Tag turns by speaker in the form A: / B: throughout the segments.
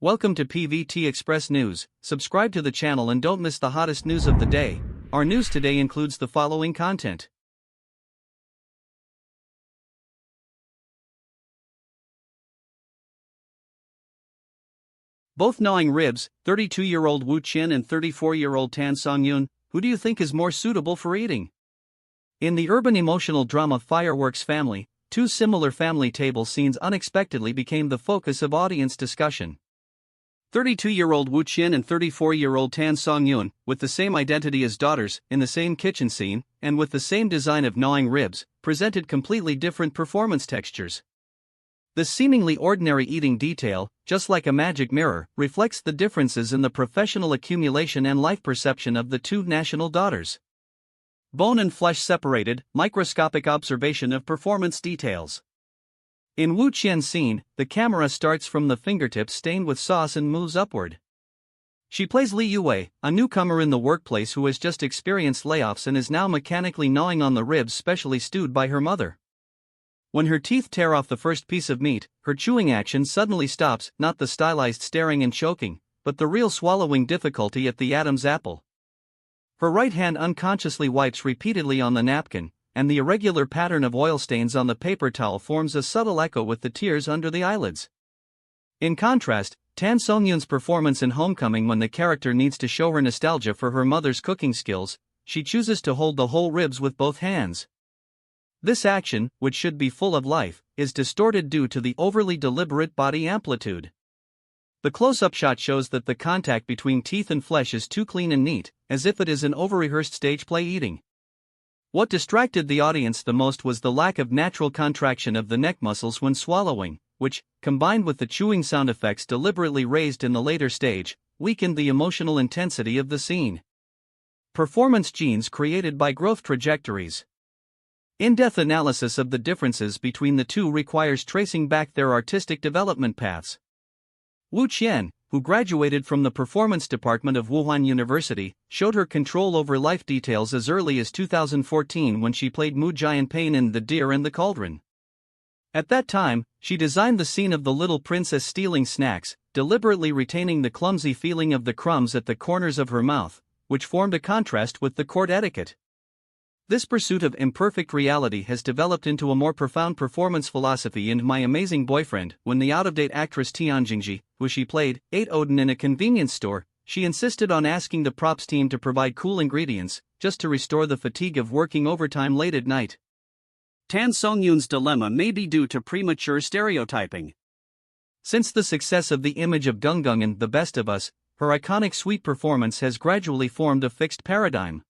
A: Welcome to PVT Express News. Subscribe to the channel and don't miss the hottest news of the day. Our news today includes the following content. Both gnawing ribs, 32-year-old Wu Qian and 34-year-old Songyun. Who do you think is more suitable for eating? In the urban emotional drama Fireworks Family, two similar family table scenes unexpectedly became the focus of audience discussion. 32-year-old Wu Qian and 34-year-old Songyun, with the same identity as daughters, in the same kitchen scene, and with the same design of gnawing ribs, presented completely different performance textures. This seemingly ordinary eating detail, just like a magic mirror, reflects the differences in the professional accumulation and life perception of the two national daughters. Bone and flesh separated, microscopic observation of performance details. In Wu Qian's scene, the camera starts from the fingertips stained with sauce and moves upward. She plays Li Yue, a newcomer in the workplace who has just experienced layoffs and is now mechanically gnawing on the ribs specially stewed by her mother. When her teeth tear off the first piece of meat, her chewing action suddenly stops, not the stylized staring and choking, but the real swallowing difficulty at the Adam's apple. Her right hand unconsciously wipes repeatedly on the napkin, and the irregular pattern of oil stains on the paper towel forms a subtle echo with the tears under the eyelids. In contrast, Songyun's performance in Homecoming, when the character needs to show her nostalgia for her mother's cooking skills, she chooses to hold the whole ribs with both hands. This action, which should be full of life, is distorted due to the overly deliberate body amplitude. The close-up shot shows that the contact between teeth and flesh is too clean and neat, as if it is an over-rehearsed stage play eating. What distracted the audience the most was the lack of natural contraction of the neck muscles when swallowing, which, combined with the chewing sound effects deliberately raised in the later stage, weakened the emotional intensity of the scene. Performance genes created by growth trajectories. In-depth analysis of the differences between the two requires tracing back their artistic development paths. Wu Qian, who graduated from the performance department of Wuhan University, showed her control over life details as early as 2014 when she played Mu Jianping in The Deer and the Cauldron. At that time, she designed the scene of the little princess stealing snacks, deliberately retaining the clumsy feeling of the crumbs at the corners of her mouth, which formed a contrast with the court etiquette. This pursuit of imperfect reality has developed into a more profound performance philosophy in My Amazing Boyfriend, when the out-of-date actress Yangzi, who she played, ate Odin in a convenience store. She insisted on asking the props team to provide cool ingredients, just to restore the fatigue of working overtime late at night. Songyun's dilemma may be due to premature stereotyping. Since the success of the image of Gungungan, The Best of Us, her iconic sweet performance has gradually formed a fixed paradigm.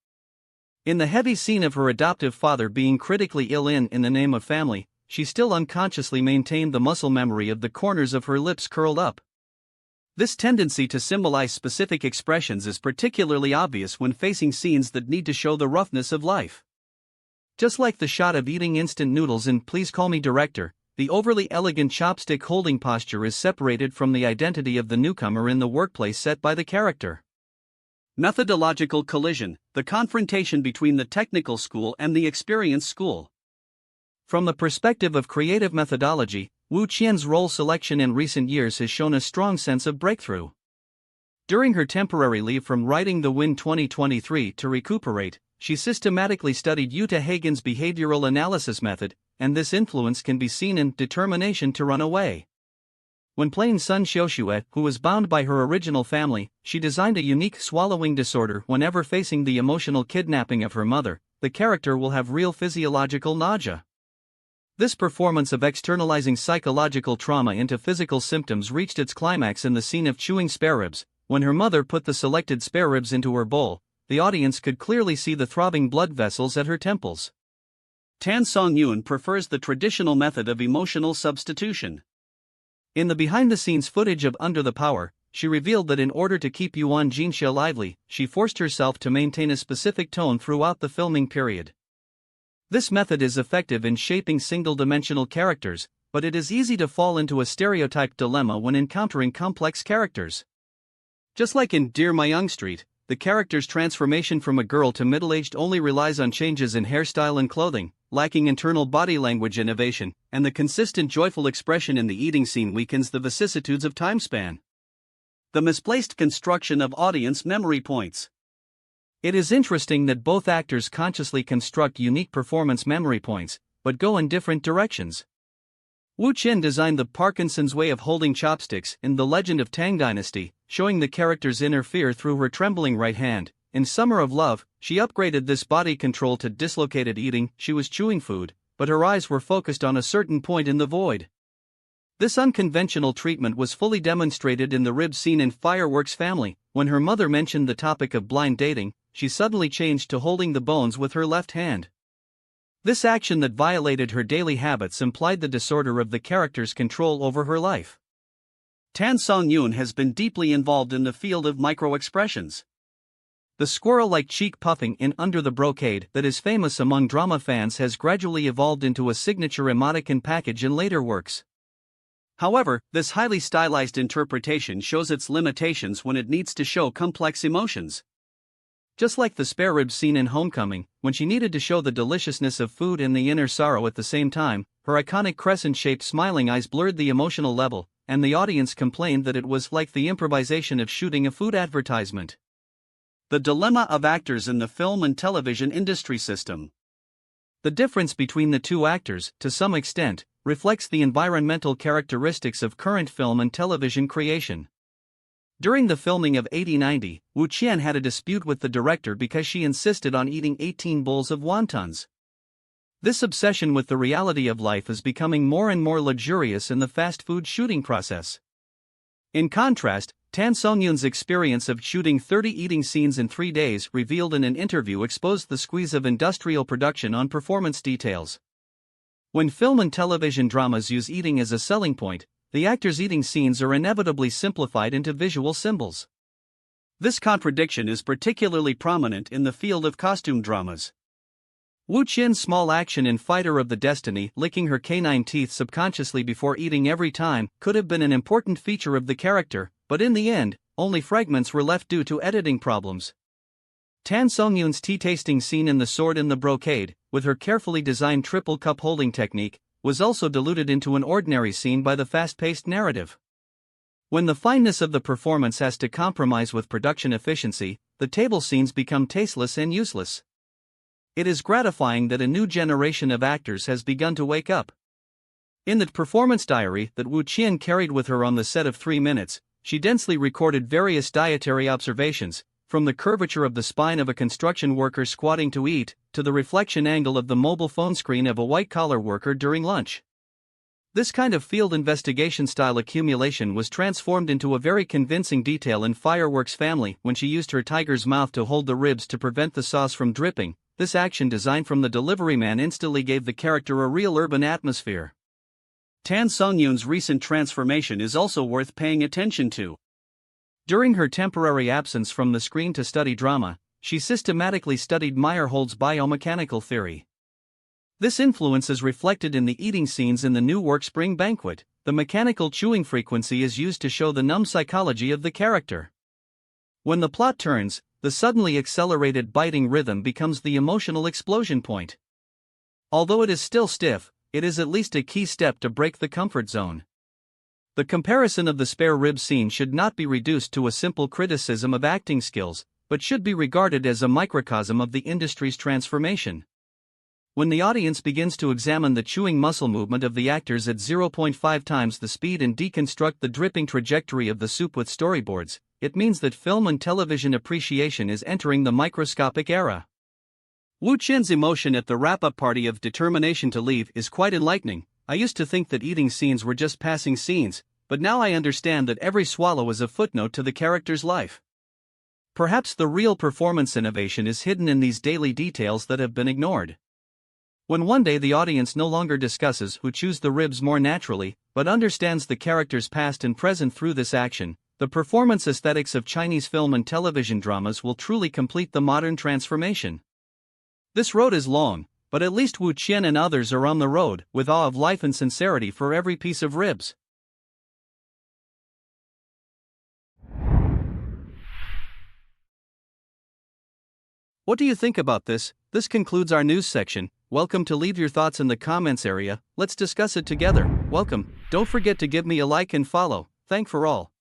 A: In the heavy scene of her adoptive father being critically ill in the Name of Family, she still unconsciously maintained the muscle memory of the corners of her lips curled up. This tendency to symbolize specific expressions is particularly obvious when facing scenes that need to show the roughness of life. Just like the shot of eating instant noodles in Please Call Me Director, the overly elegant chopstick holding posture is separated from the identity of the newcomer in the workplace set by the character. Methodological collision, the confrontation between the technical school and the experience school. From the perspective of creative methodology, Wu Qian's role selection in recent years has shown a strong sense of breakthrough. During her temporary leave from writing The Wind 2023 to recuperate, she systematically studied Uta Hagen's behavioral analysis method, and this influence can be seen in Determination to Run Away. When playing Sun Xiuxue, who was bound by her original family, she designed a unique swallowing disorder. Whenever facing the emotional kidnapping of her mother, the character will have real physiological nausea. This performance of externalizing psychological trauma into physical symptoms reached its climax in the scene of chewing spare ribs. When her mother put the selected spare ribs into her bowl, the audience could clearly see the throbbing blood vessels at her temples. Songyun prefers the traditional method of emotional substitution. In the behind-the-scenes footage of Under the Power, she revealed that in order to keep Yuan Jinxia lively, she forced herself to maintain a specific tone throughout the filming period. This method is effective in shaping single-dimensional characters, but it is easy to fall into a stereotyped dilemma when encountering complex characters. Just like in Dear My Young Street, the character's transformation from a girl to middle-aged only relies on changes in hairstyle and clothing, lacking internal body language innovation, and the consistent joyful expression in the eating scene weakens the vicissitudes of time span. The misplaced construction of audience memory points. It is interesting that both actors consciously construct unique performance memory points, but go in different directions. Wu Qian designed the Parkinson's way of holding chopsticks in The Legend of Tang Dynasty, showing the character's inner fear through her trembling right hand. In Summer of Love, she upgraded this body control to dislocated eating. She was chewing food, but her eyes were focused on a certain point in the void. This unconventional treatment was fully demonstrated in the rib scene in Fireworks Family. When her mother mentioned the topic of blind dating, she suddenly changed to holding the bones with her left hand. This action that violated her daily habits implied the disorder of the character's control over her life. Tansongyun has been deeply involved in the field of micro-expressions. The squirrel-like cheek puffing in Under the Brocade that is famous among drama fans has gradually evolved into a signature emoticon package in later works. However, this highly stylized interpretation shows its limitations when it needs to show complex emotions. Just like the spare rib scene in Homecoming, when she needed to show the deliciousness of food and the inner sorrow at the same time, her iconic crescent-shaped smiling eyes blurred the emotional level, and the audience complained that it was like the improvisation of shooting a food advertisement. The dilemma of actors in the film and television industry system. The difference between the two actors, to some extent, reflects the environmental characteristics of current film and television creation. During the filming of 8090, Wu Qian had a dispute with the director because she insisted on eating 18 bowls of wontons. This obsession with the reality of life is becoming more and more luxurious in the fast food shooting process. In contrast, Tansongyun's experience of shooting 30 eating scenes in 3 days revealed in an interview exposed the squeeze of industrial production on performance details. When film and television dramas use eating as a selling point, the actors' eating scenes are inevitably simplified into visual symbols. This contradiction is particularly prominent in the field of costume dramas. Wu Qian's small action in Fighter of the Destiny, licking her canine teeth subconsciously before eating every time, could have been an important feature of the character, but in the end, only fragments were left due to editing problems. Tansongyun's tea-tasting scene in The Sword in the Brocade, with her carefully designed triple cup holding technique, was also diluted into an ordinary scene by the fast-paced narrative. When the fineness of the performance has to compromise with production efficiency, the table scenes become tasteless and useless. It is gratifying that a new generation of actors has begun to wake up. In the performance diary that Wu Qian carried with her on the set of 3 Minutes, she densely recorded various dietary observations, from the curvature of the spine of a construction worker squatting to eat, to the reflection angle of the mobile phone screen of a white-collar worker during lunch. This kind of field investigation-style accumulation was transformed into a very convincing detail in Fireworks Family when she used her tiger's mouth to hold the ribs to prevent the sauce from dripping. This action design from the delivery man instantly gave the character a real urban atmosphere. Tansongyun's recent transformation is also worth paying attention to. During her temporary absence from the screen to study drama, she systematically studied Meyerhold's biomechanical theory. This influence is reflected in the eating scenes in the new work Spring Banquet. The mechanical chewing frequency is used to show the numb psychology of the character. When the plot turns, the suddenly accelerated biting rhythm becomes the emotional explosion point. Although it is still stiff, it is at least a key step to break the comfort zone. The comparison of the spare rib scene should not be reduced to a simple criticism of acting skills, but should be regarded as a microcosm of the industry's transformation. When the audience begins to examine the chewing muscle movement of the actors at 0.5 times the speed and deconstruct the dripping trajectory of the soup with storyboards, it means that film and television appreciation is entering the microscopic era. Wu Qian's emotion at the wrap-up party of determination to leave is quite enlightening. I used to think that eating scenes were just passing scenes, but now I understand that every swallow is a footnote to the character's life. Perhaps the real performance innovation is hidden in these daily details that have been ignored. When one day the audience no longer discusses who chews the ribs more naturally, but understands the character's past and present through this action, the performance aesthetics of Chinese film and television dramas will truly complete the modern transformation. This road is long, but at least Wu Qian and others are on the road, with awe of life and sincerity for every piece of ribs. What do you think about this? This concludes our news section. Welcome to leave your thoughts in the comments area. Let's discuss it together. Welcome. Don't forget to give me a like and follow. Thank for all.